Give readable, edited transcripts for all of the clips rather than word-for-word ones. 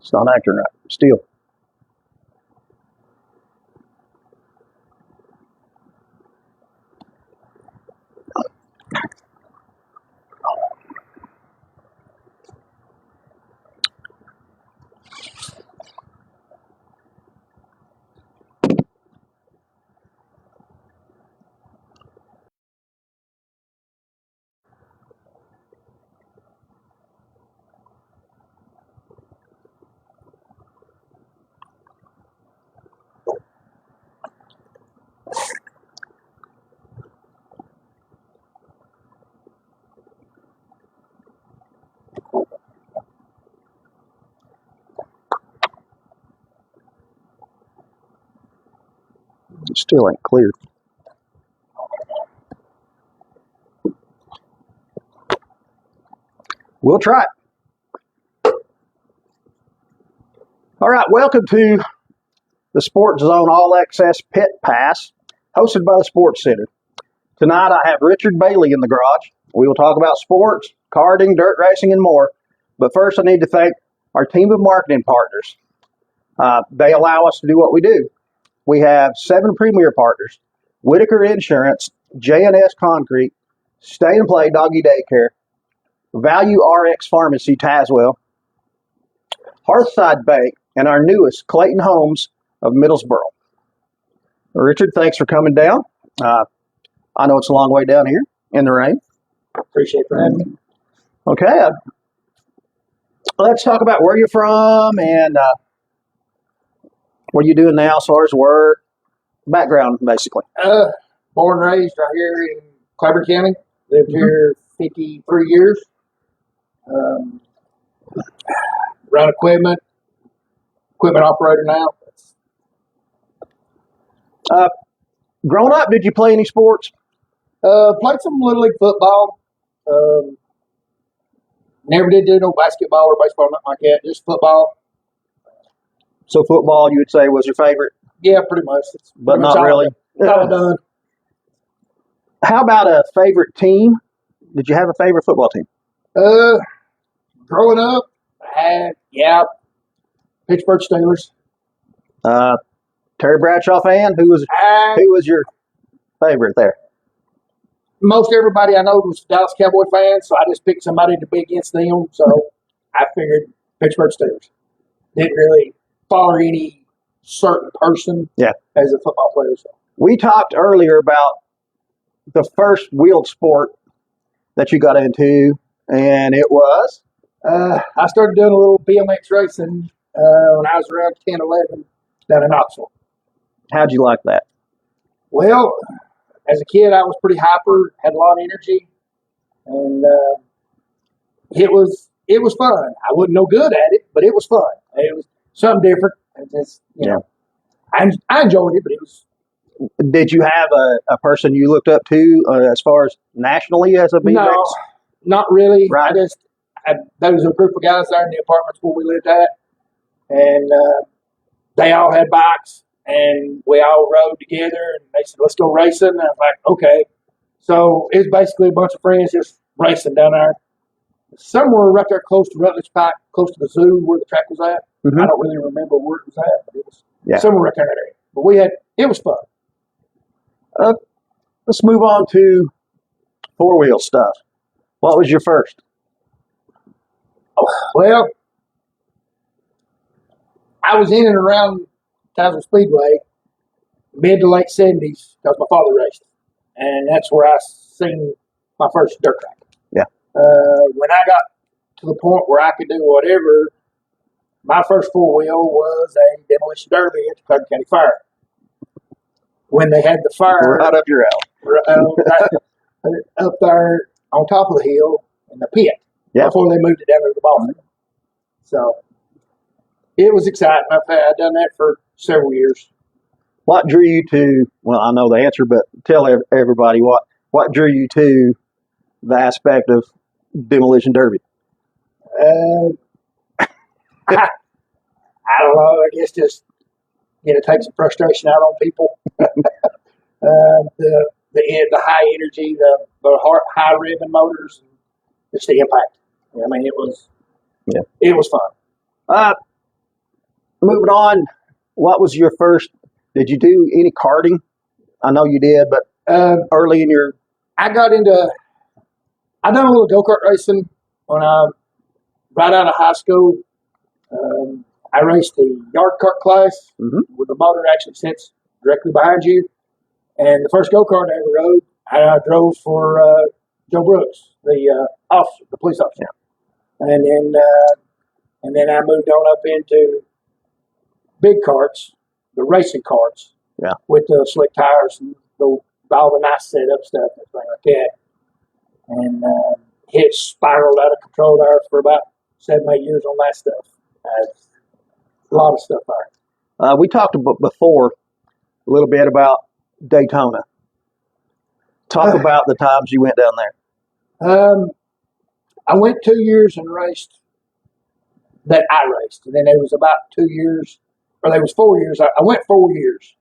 It's not acting right. Still. It still ain't clear. We'll try it. All right, welcome to the Sports Zone All Access Pit Pass, hosted by the Sports Center. Tonight I have Richard Bailey in the garage. We will talk about sports, karting, dirt racing, and more. But first I need to thank our team of marketing partners. They allow us to do what we do. We have 7 premier partners: Whitaker Insurance, J&S Concrete, Stay and Play Doggy Daycare, Value RX Pharmacy Tazewell, Hearthside Bank, and our newest, Clayton Homes of Middlesboro. Richard, thanks for coming down. I know it's a long way down here in the rain. Appreciate it for having me. Okay, let's talk about where you're from and what are you doing now as far as work, background, basically. Born and raised right here in Clyburn County. Lived here 53 years. Run equipment operator now. Growing up, did you play any sports? Played some Little League football. Never did do no basketball or baseball, nothing like that. Just football. So football, you would say, was your favorite? Yeah, pretty much. But not really? It's all done. How about a favorite team? Did you have a favorite football team? Growing up, I had, Pittsburgh Steelers. Terry Bradshaw fan? Who was your favorite there? Most everybody I know was Dallas Cowboy fans, so I just picked somebody to be against them. So I figured Pittsburgh Steelers. Didn't really follow any certain person as a football player. So. We talked earlier about the first wheeled sport that you got into, and it was? I started doing a little BMX racing when I was around 10, 11 down in Knoxville. How'd you like that? Well, as a kid, I was pretty hyper, had a lot of energy, and it was fun. I wasn't no good at it, but it was fun. It was something different. And just, I enjoyed it, but it was. Did you have a person you looked up to as far as nationally as a BMX? No, not really. Right. There was a group of guys there in the apartments where we lived at, and they all had bikes, and we all rode together, and they said, let's go racing. And I was like, okay. So it's basically a bunch of friends just racing down there. Somewhere right there close to Rutledge Pike, close to the zoo where the track was at. Mm-hmm. I don't really remember where it was at, but it was somewhere right there in that area. But it was fun. Let's move on to four-wheel stuff. What was your first? Well, I was in and around Townsend Speedway mid to late 70s because my father raced. And that's where I seen my first dirt track. Yeah. When I got to the point where I could do whatever, my first four-wheel was a demolition derby at the Clayton County Fair. When they had the fire right up your alley, up there on top of the hill in the pit before they moved it down to the ball field. So it was exciting. I've done that for several years. What drew you to? Well, I know the answer, but tell everybody what drew you to the aspect of demolition derby. I don't know. I guess just take some frustration out on people. The high energy, the high ribbon motors, and just the impact. I mean, it was fun. moving on, what was your first? Did you do any karting? I know you did, but early in your I got into. I done a little go kart racing when I right out of high school. I raced the yard kart class with the motor actually sits directly behind you. And the first go kart I ever rode, I drove for Joe Brooks, the officer, the police officer. Yeah. And then I moved on up into big karts, the racing karts, with the slick tires and all the nice setup stuff and everything like that. And it spiraled out of control there for about 7-8 years on that stuff. A lot of stuff there. We talked before a little bit about Daytona. Talk about the times you went down there. I went 2 years and raced that I raced. And then there was about 2 years, or there was 4 years. I went 4 years.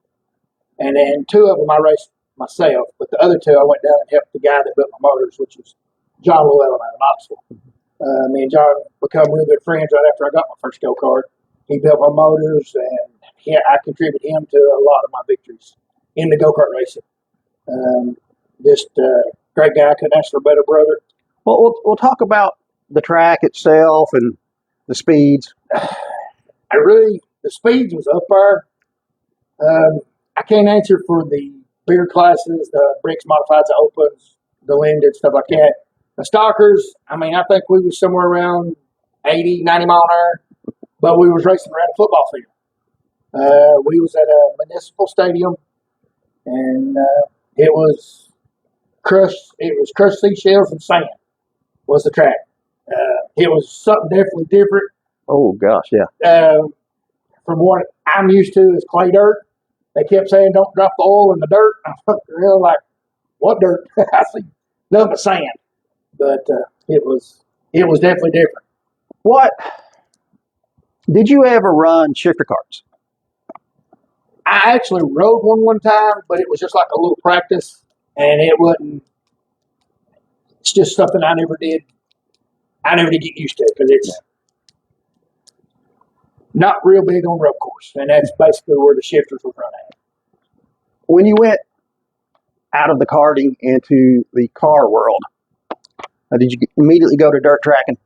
And then 2 of them I raced myself. But the other 2 I went down and helped the guy that built my motors, which was John Llewellyn out of Knoxville. Me and John become real good friends right after I got my first go-kart. He built my motors, and I contributed him to a lot of my victories in the go-kart racing. Just great guy. Couldn't ask for a better brother. Well, we'll talk about the track itself and the speeds. The speeds was up there. I can't answer for the bigger classes, the bricks modifieds, the opens, the limited, stuff like that. The stalkers, I think we was somewhere around 80, 90 mile an hour, but we was racing around a football field. We was at a municipal stadium, and it was crushed seashells and sand was the track. It was something definitely different. Oh, gosh, yeah. From what I'm used to is clay dirt. They kept saying, don't drop the oil in the dirt. I was really like, what dirt? I see nothing but sand. But it was definitely different. What? Did you ever run shifter carts? I actually rode one time, but it was just like a little practice. And it's just something I never did get used to because it's not real big on road course. And that's basically where the shifters was run at. When you went out of the karting into the car world, did you immediately go to dirt tracking?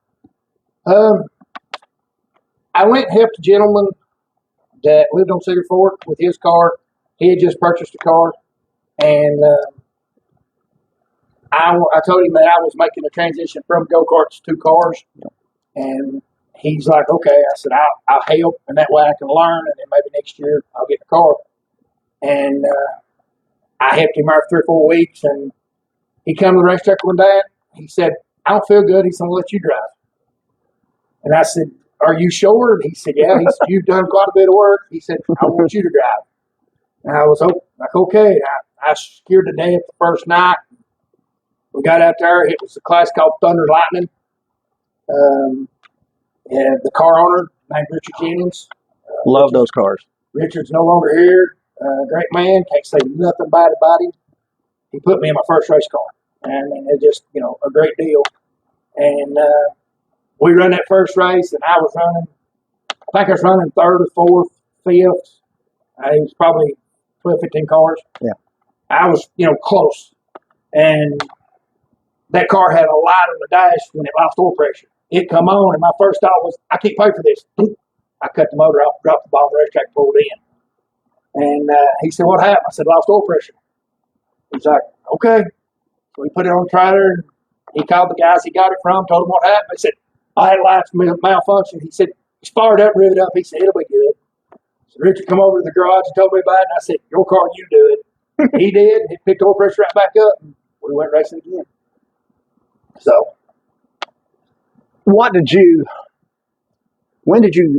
I went and helped a gentleman that lived on Cedar Fork with his car. He had just purchased a car. And I told him that I was making a transition from go-karts to cars. And he's like, okay. I said, I'll help, and that way I can learn, and then maybe next year I'll get the car. And I helped him out for 3 or 4 weeks, and he come to the racetrack one day. He said, I don't feel good. He said, I'm going to let you drive. And I said, are you sure? And he said, yeah. He said, you've done quite a bit of work. He said, I want you to drive. And I was like, okay. I secured the day up the first night. We got out there. It was a class called Thunder Lightning. And the car owner named Richard Jennings. Love those cars. Richard's no longer here. Great man. Can't say nothing bad about him. He put me in my first race car. And it's just, a great deal. And we run that first race, and I think I was running 3rd or 4th, 5th. It was probably 12, 15 cars. Yeah. I was, close. And that car had a light on the dash when it lost oil pressure. It come on, and my first thought was, I can't pay for this. I cut the motor off, dropped the ball on the racetrack, pulled in. And he said, what happened? I said, lost oil pressure. He's like, okay. So we put it on the trailer, and he called the guys he got it from, told them what happened. They said, I had a light malfunction. He said, it's fired up, rivet up. He said, it'll be good. So Richard come over to the garage and told me about it, and I said, your car, you do it. He did. He picked the oil pressure right back up, and we went racing again. So. When did you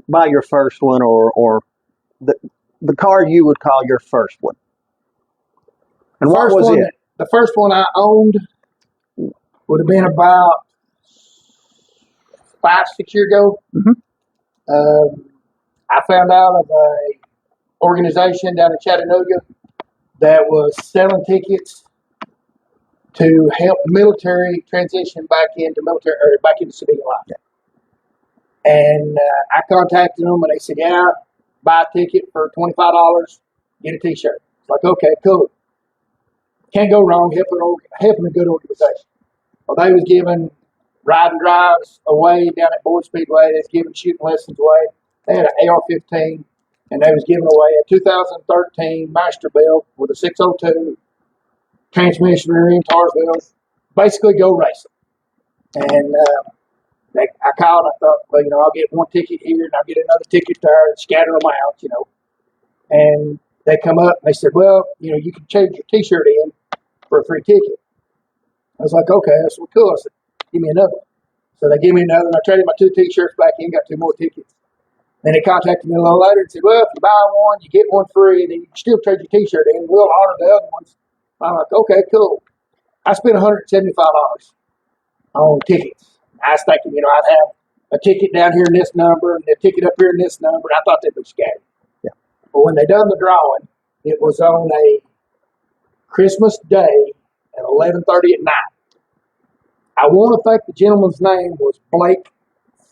buy your first one, or the car you would call your first one? And what was it? The first one I owned would have been about 5, 6 years ago. Mm-hmm. I found out of a organization down in Chattanooga that was selling tickets to help military transition back into civilian life. And I contacted them, and they said, yeah, buy a ticket for $25, get a T-shirt. It's like, okay, cool. Can't go wrong helping a good organization. Well, they was giving ride and drives away down at Boyd Speedway. They was giving shooting lessons away. They had an AR-15, and they was giving away a 2013 Masterbuilt with a 602 transmission rear end TARS wheels. Basically, go racing. And I called. I thought, well, I'll get one ticket here and I'll get another ticket there and scatter them out, And they come up and they said, well, you can change your T-shirt in for a free ticket. I was like, okay, that's cool. I said, give me another. So they gave me another, and I traded my 2 T-shirts back in, got 2 more tickets. Then they contacted me a little later and said, well, if you buy one, you get one free, and then you can still trade your T-shirt in. We'll honor the other ones. I'm like, okay, cool. I spent $175 on tickets. I was thinking, I'd have a ticket down here in this number and a ticket up here in this number. I thought they'd be scattered. Yeah. But when they done the drawing, it was on a Christmas Day at 11:30 at night. I want to think the gentleman's name was Blake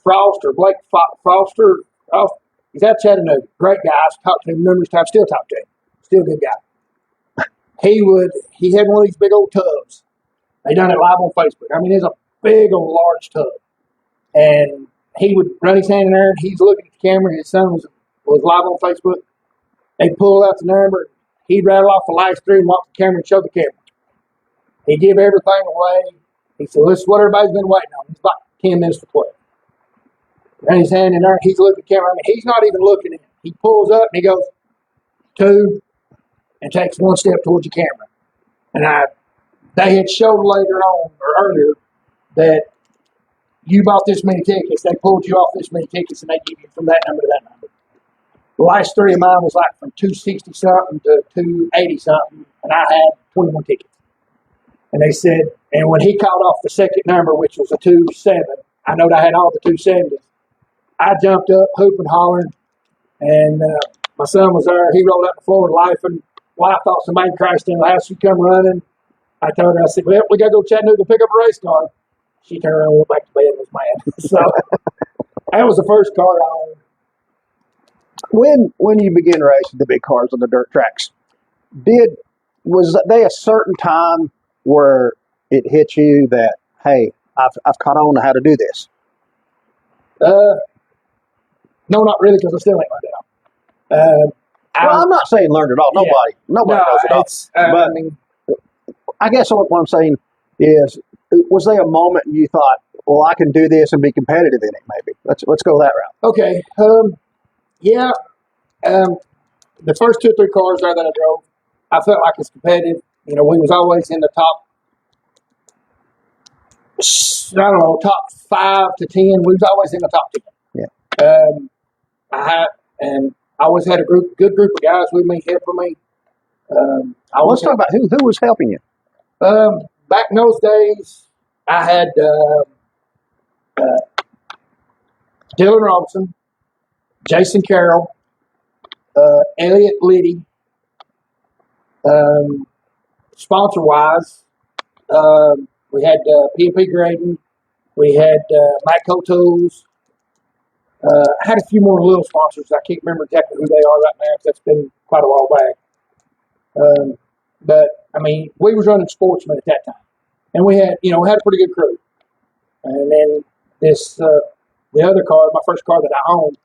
Frost or Blake Foster. He's out of Chattanooga. Great guy. I've talked to him numerous times. Still talk to him. Still a good guy. He had one of these big old tubs. They done it live on Facebook. I mean, it's a big old large tub. And he would run his hand in there and he's looking at the camera. His son was live on Facebook. They'd pull out the number. He'd rattle off the last 3 and walk the camera and show the camera. He'd give everything away. He said, this is what everybody's been waiting on. It's about 10 minutes to play. Ran his hand in there. He's looking at the camera. I mean, he's not even looking at it. He pulls up and he goes, 2, and takes 1 step towards the camera. And they had showed later on or earlier that you bought this many tickets. They pulled you off this many tickets and they give you from that number to that number. The last 3 of mine was like from 260 something to 280 something, and I had 21 tickets. And they said, and when he called off the second number, which was a 27, I know I had all the 270s. I jumped up, hooping, hollering, and my son was there. He rolled out the floor laughing. Wife thought somebody crashed in the house. She come running. I told her, I said, well, we got to go to Chattanooga pick up a race car. She turned around and went back to bed and was mad. So that was the first car I owned. When you begin racing the big cars on the dirt tracks, was there a certain time where it hit you that, hey, I've caught on to how to do this? No, not really, because I still ain't learned it all. I'm not saying learned it all. Nobody knows it all. But I mean, I guess what I'm saying is, was there a moment you thought, well, I can do this and be competitive in it? Maybe let's go that route. Okay. Yeah. The first 2 or 3 cars there that I drove, I felt like it's competitive. We was always in the top, I don't know, top 5 to 10. We was always in the top 10. Yeah. I always had a good group of guys with me, helping me. Let's talk about who was helping you. Back in those days, I had Dylan Robinson, Jason Carroll, Elliott Liddy. Sponsor-wise, we had P&P Grading. We had Matt Tools. I had a few more little sponsors. I can't remember exactly who they are right now because that's been quite a while back. But, I mean, we was running Sportsman at that time. And we had, we had a pretty good crew. And then the other car, my first car that I owned,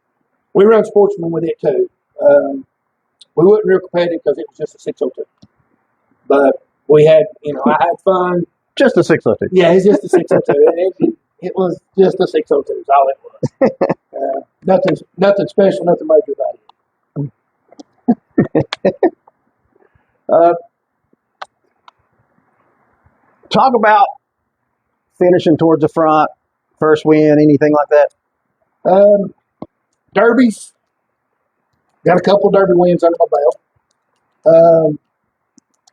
we run Sportsman with it too. We wasn't real competitive because it was just a 602. But we had, I had fun. Just a 602. Yeah, it's just a 602. It was just a 602 is all it was. Nothing special, nothing major about it. Talk about finishing towards the front, first win, anything like that? Derbies. Got a couple of Derby wins under my belt.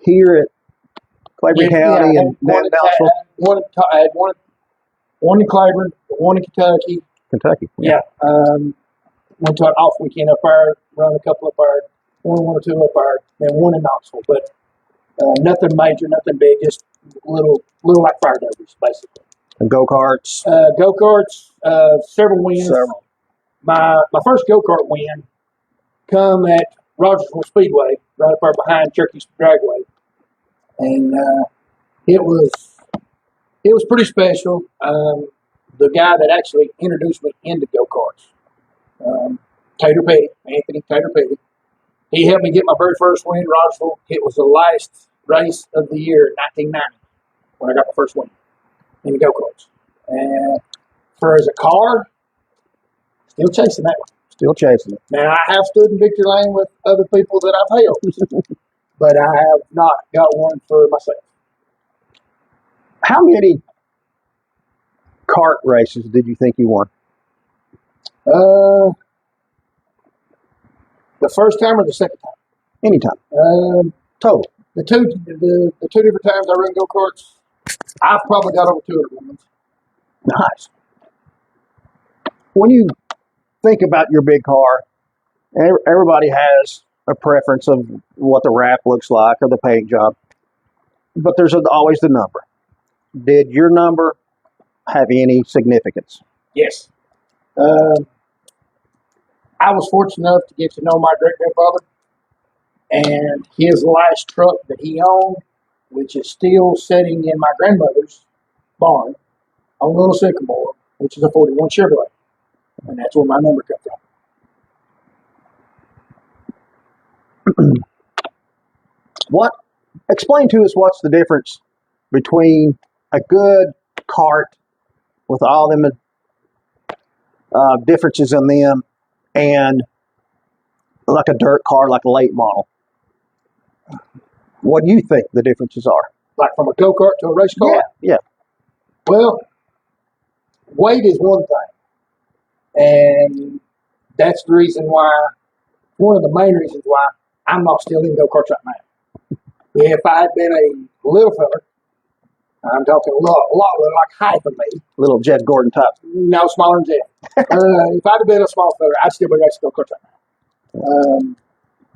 Here at Claiborne County and then Dallasville? I had one in Claiborne, one in Kentucky. Yeah. Went to an off weekend up there, run a couple up there, one or two up there, then one in Knoxville. But nothing major, nothing big, just little like fire derbies, basically. And go-karts? Go-karts, several wins. My first go-kart win come at Rogersville Speedway, right up there behind Cherokee Dragway, and it was pretty special. The guy that actually introduced me into go-karts, Tater Petty, Anthony Tater Petty, he helped me get my very first win in Rogersville. It was the last race of the year in 1990 when I got my first win in the go-karts. And for as a car, still chasing that one. Still chasing it. Now, I have stood in victory lane with other people that I've helped, but I have not got one for myself. How many kart races did you think you won? The first time or the second time? Anytime. Total. The two different times I run go-karts, I've probably got over 200 wins. Nice. When you think about your big car, everybody has a preference of what the wrap looks like or the paint job, but there's always the number. Did your number have any significance? Yes. I was fortunate enough to get to know my great-grandfather, and his last truck that he owned, which is still sitting in my grandmother's barn on Little Sycamore, which is a 41 Chevrolet. And that's where my number comes from. Explain to us what's the difference between a good kart with all them differences in them and like a dirt car, like a late model. What do you think the differences are? Like from a go-kart to a race car? Yeah. Well, weight is one thing. And that's the reason why, one of the main reasons why I'm not still in go-karts right now. If I had been a little fella, I'm talking a lot like height of me. Little Jeff Gordon type. No, smaller than Jeff. If I'd have been a small fella, I'd still be racing go-karts right now.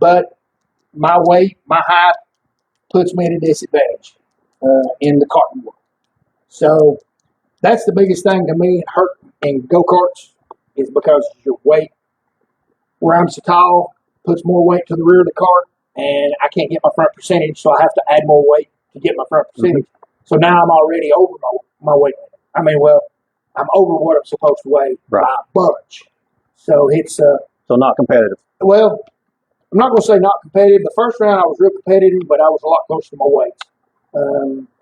But my weight, my height, puts me at a disadvantage in the karting world. So that's the biggest thing to me in go-karts is because your weight. Where I'm so tall, puts more weight to the rear of the cart, and I can't get my front percentage, so I have to add more weight to get my front percentage. Mm-hmm. So now I'm already over my weight limit. I mean, well, I'm over what I'm supposed to weigh by a bunch. So it's so not competitive. Well, I'm not going to say not competitive. The first round I was real competitive, but I was a lot closer to my weights.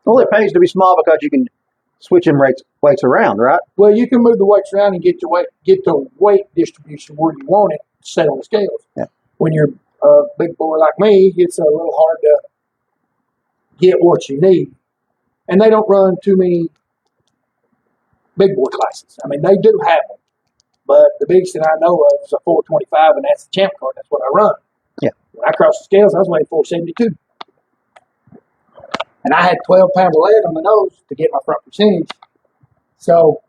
Well, it pays to be small because you can switch them weights around, right? Well, you can move the weights around and get the weight distribution where you want it set on the scales. Yeah. When you're a big boy like me, it's a little hard to get what you need. And they don't run too many big boy classes. I mean, they do have them. But the biggest that I know of is a 425, and that's the champ card. That's what I run. Yeah. When I crossed the scales, I was weighing 472. And I had 12 pounds of lead on the nose to get my front percentage. So,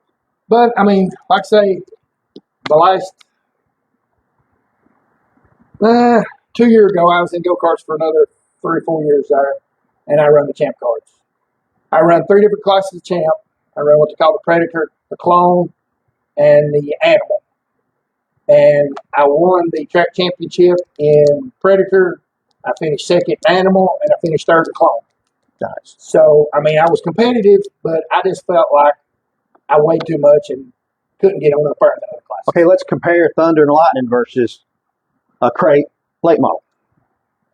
but, I mean, like I say, the last 2 years ago, I was in go-karts for another 3 or 4 years there, and I run the champ cards. I run 3 different classes of champ. I run what they call the Predator, the Clone, and the Animal. And I won the track championship in Predator. I finished second in Animal, and I finished third in Clone. Nice. So, I mean, I was competitive, but I just felt like I weighed too much and couldn't get on up there in the other class. Okay, let's compare Thunder and Lightning versus a crate late model.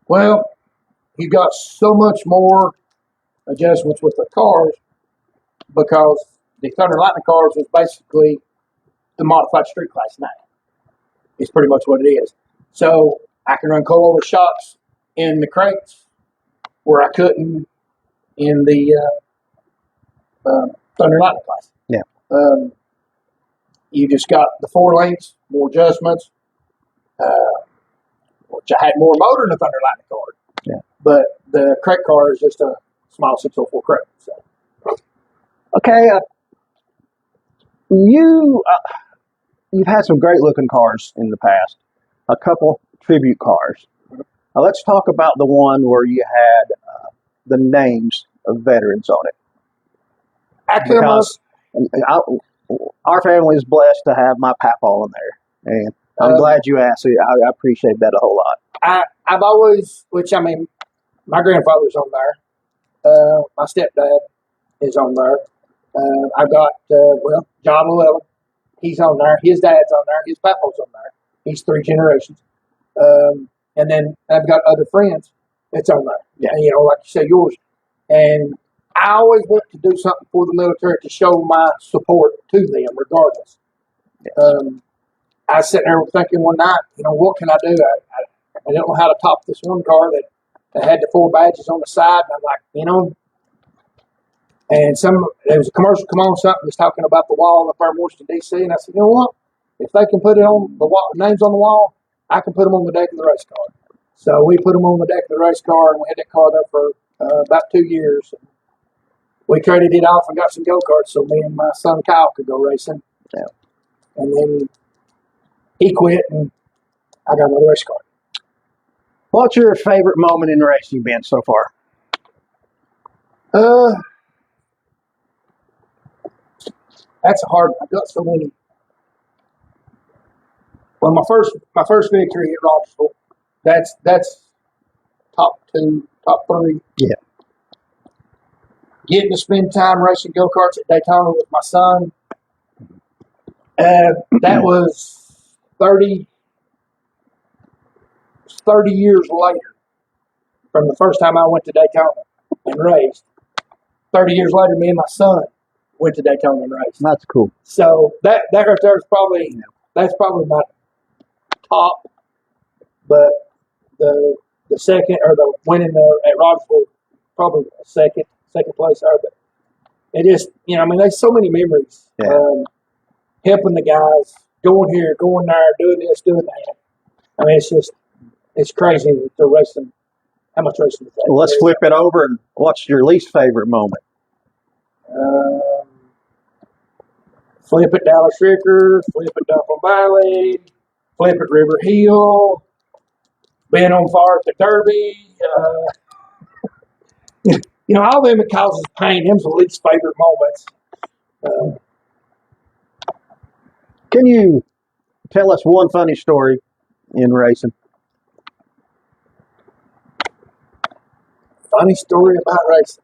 Well, you got so much more adjustments with the cars because the Thunder and Lightning cars was basically the modified street class 9. It's pretty much what it is. So I can run coilover shocks in the crates where I couldn't in the Thunder and Lightning class. Yeah. You just got the 4 lanes, more adjustments. Which I had more motor in the Thunder Lightning car. Yeah. But the crate car is just a small 604 crate. So. Okay. You've had some great looking cars in the past. A couple tribute cars. Now let's talk about the one where you had the names of veterans on it. Because our family is blessed to have my papa on there. And I'm glad you asked. I appreciate that a whole lot. I've always, my grandfather's on there. My stepdad is on there. I've got, John Llewellyn. He's on there. His dad's on there. His papa's on there. He's 3 generations. And then I've got other friends that's on there. Yeah. And, like you say, yours. And I always want to do something for the military to show my support to them, regardless. Yes. I was sitting there thinking one night, what can I do? I don't know how to top this one car that had the 4 badges on the side. And I'm like, and there was a commercial come on, something was talking about the wall up there in Washington, D.C. And I said, you know what? If they can put it on the wall, names on the wall, I can put them on the deck of the race car. So we put them on the deck of the race car, and we had that car there for about 2 years. We traded it off and got some go-karts so me and my son Kyle could go racing. Yeah. And then he quit, and I got another race car. What's your favorite moment in racing been so far? That's a hard one. I've got so many. Well, my first victory at Rogersville, that's top 2, top 3. Yeah. Getting to spend time racing go-karts at Daytona with my son. That was 30 years later from the first time I went to Daytona and raced. 30 years later, me and my son went to Daytona and raced. That's cool. So that right there is that's probably my top, but the second, or the winning at Rogersville, probably second place there. But it just, there's so many memories. Yeah. Helping the guys, going here, going there, doing this, doing that. It's crazy to racing. How much racing is that? Well, let's flip it over, and what's your least favorite moment? Flip at Dallas Ricker, flip at Dumpling Valley, flip at River Hill, being on fire at the Derby. All them it causes pain. Them's the least favorite moments. Can you tell us one funny story in racing? Funny story about racing.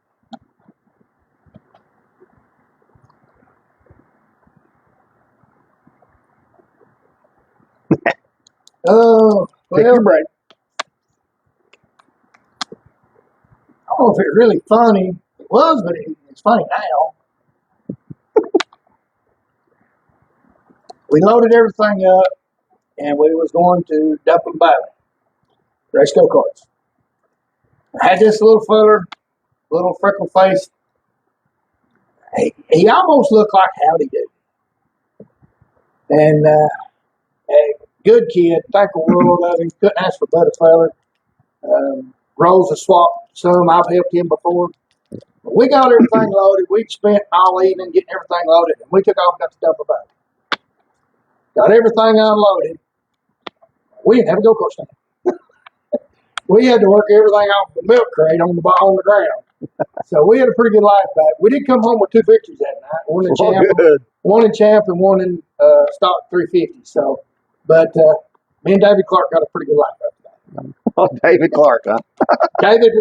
Oh, Take your well, break. I don't know if it's really funny. It was, but it's funny now. We loaded everything up, and we was going to Dumpling Valley, race go-karts. I had this little feller, little freckle face. He almost looked like Howdy Doody. And a good kid, thank the world of him. Couldn't ask for a better feller. Rose has swapped some. I've helped him before. But we got everything loaded. We'd spent all evening getting everything loaded, and we took off and got to Dumpling Valley. Got everything unloaded. We didn't have a go-kart stand. We had to work everything off the milk crate on the ground. So we had a pretty good life back. We did come home with 2 victories that night. One in Champ and one in Stock 350. So, but me and David Clark got a pretty good life after that. Oh, David Clark, huh? David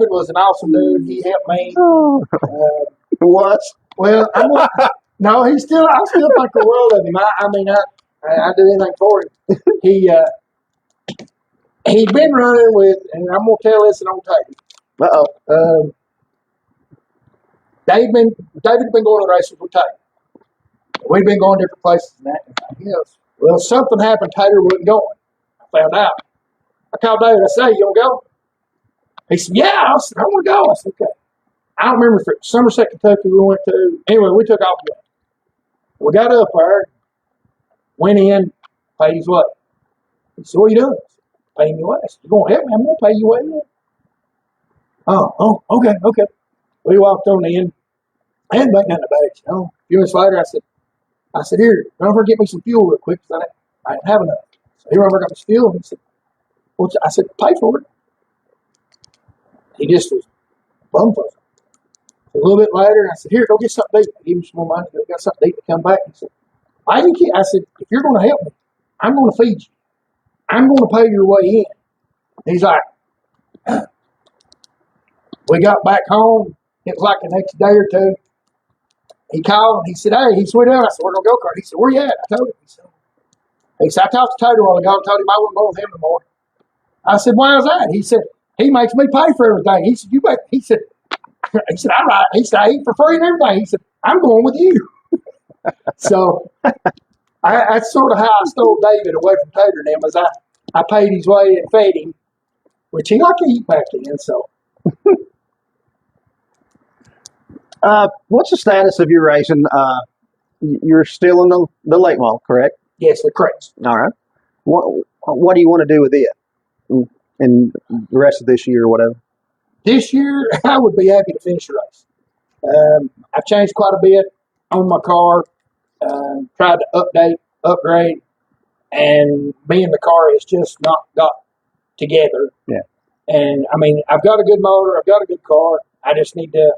was an awesome dude. He helped me. What? Well, no, I still think the world of him. I do anything for him. He'd been running with, and I'm gonna tell this and on tape. David been going to races with Tater. We'd been going different places and that. Well, something happened. Tater wasn't going. I found out. I called David. I said, "Hey, you want to go?" He said, "Yeah." I said, "I want to go." I said, "Okay." I don't remember if it was Somerset, Kentucky we went to. Anyway, we took off. We got up there, went in, paid his way. He said, "What are you doing?" I said, "Paying your way." I said, "You going to help me? I'm going to pay your way." Oh, okay. We walked on in. I hadn't got nothing about it, A few minutes later, I said, "Here, run over and get me some fuel real quick, because I didn't have enough." So he ran over and got me some fuel, and he said, I said, "Pay for it." He just was bumfuzzled. A little bit later, I said, "Here, go get something to eat." I gave him some more money. Go get something to eat to come back. He said, "I didn't care." I said, "If you're going to help me, I'm going to feed you. I'm going to pay your way in. He's like, we got back home. It was like the next day or two. He called and he said, hey, he went out. I said, we're going to go-kart. He said, where you at? I told him. He said, I talked to Toad a while ago and told him I wouldn't go with him no more. I said, why is that? He said, he makes me pay for everything. He said, he said, I ride. He said, I eat for free and everything. He said, I'm going with you. So that's sort of how I stole David away from Tater and them, as I paid his way and fed him, which he liked to eat back then. So, what's the status of your racing? You're still in the late model, correct? yes, the crates. All right. What do you want to do with it in the rest of this year or whatever? This year, I would be happy to finish the race. I've changed quite a bit on my car, tried to upgrade, and me and the car is just not got together. Yeah. And I mean, I've got a good motor, I've got a good car. I just need to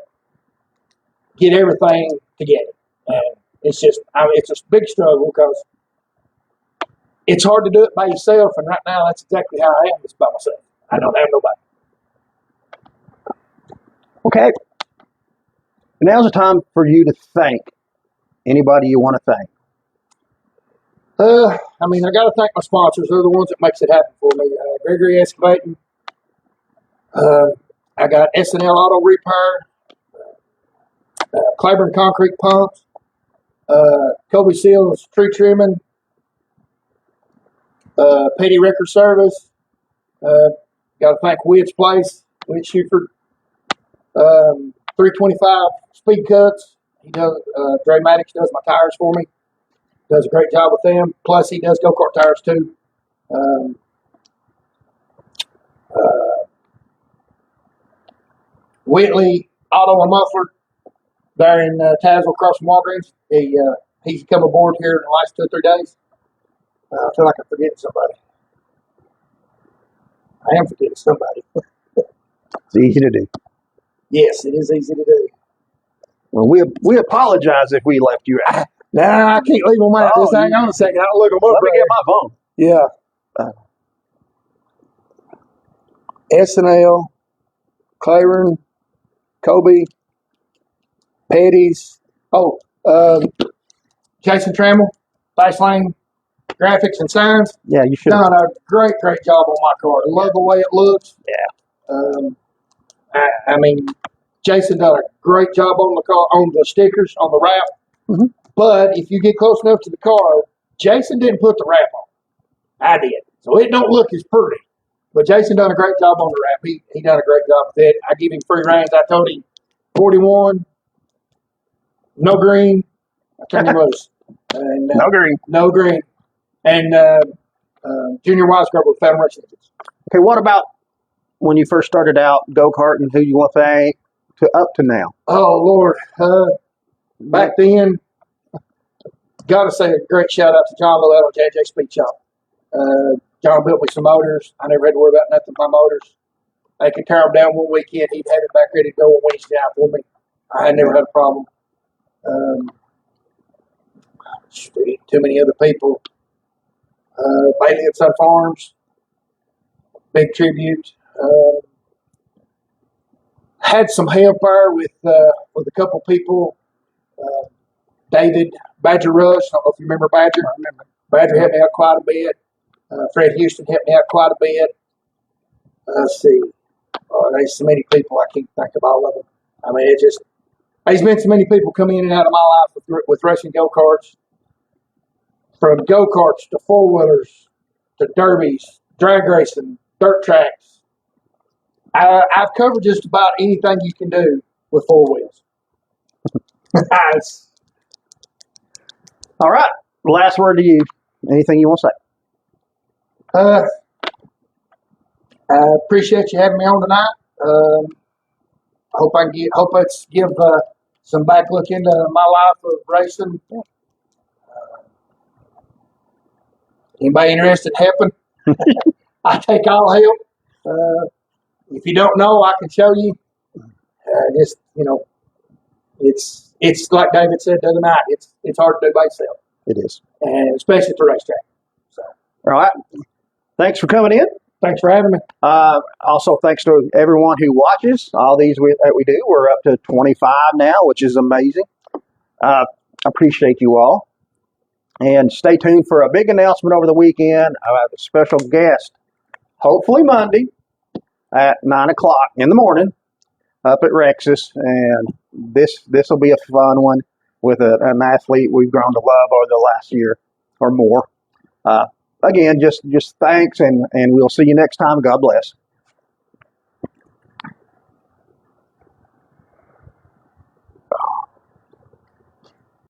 get everything together. And it's just, it's a big struggle because it's hard to do it by yourself. And right now, that's exactly how I am. It's by myself. I don't have nobody. Okay. Now's the time for you to thank anybody you want to thank. I mean, I got to thank my sponsors. They're the ones that makes it happen for me. Gregory Excavating. I got S&L Auto Repair. Claiborne Concrete Pumps. Kobe Seals Tree Trimming. Petty Record Service. Got to thank Wid's Place, Wid Shuford. 325 Speed Cuts. He does. Dre Maddox does my tires for me. Does a great job with them. Plus, he does go-kart tires too. Whitley Auto and Muffler. There in Tazewell, across from Walgreens. He's come aboard here in the last 2 or 3 days. I feel like I'm forgetting somebody. I am forgetting somebody. It's easy to do. Yes, it is easy to do. Well, we apologize if we left you out. Nah, I can't leave them out. Oh, Just hang on a second. I'll look them up. Let me get my phone. Yeah. S&L, Claiborne, Kobe, Petty's. Oh, Jason Trammell, Fast Lane Graphics and Signs. Yeah, you should. Done a great job on my car. Love the way it looks. Yeah. I mean, Jason done a great job on the car, on the stickers, on the wrap. Mm-hmm. But if you get close enough to the car, Jason didn't put the wrap on. I did. So it don't look as pretty. But Jason done a great job on the wrap. He done a great job with it. I give him free reins. I told him 41, no green. I turned him loose. And, No green. No green. And Junior Weisgerber with Fountain Racing Engines. Okay, what about when you first started out go-karting, who you want to thank, to up to now? Oh, Lord. Back then, got to say a great shout out to John Lillette on JJ Speed Shop. John built me some motors. I never had to worry about nothing with my motors. I could tear them down one weekend. He'd have it back ready to go on Wednesday night for me. I had never had a problem. Too many other people. Bailey and Son Farms, big tribute. Had some help there with a couple people. David Badger Rush. I don't know if you remember Badger. I remember. Badger helped me out quite a bit. Fred Houston helped me out quite a bit. Let's see. There's so many people, I can't think of all of them. I mean, there's been so many people come in and out of my life with racing go-karts. From go-karts to four-wheelers to derbies, drag racing, dirt tracks. I've covered just about anything you can do with four wheels. All right. Last word to you. Anything you want to say? I appreciate you having me on tonight. Hope it's give some back look into my life of racing. Anybody interested in helping? I take all help. If you don't know, I can show you. It's like David said the other night. It's hard to do by yourself. It is, and especially at the racetrack. So. All right. Thanks for coming in. Thanks for having me. Also, thanks to everyone who watches. All these that we do, we're up to 25 now, which is amazing. Appreciate you all. And stay tuned for a big announcement over the weekend. I have a special guest, hopefully Monday at 9 o'clock in the morning up at Rex's. And this will be a fun one with an athlete we've grown to love over the last year or more. Again, just thanks, and we'll see you next time. God bless.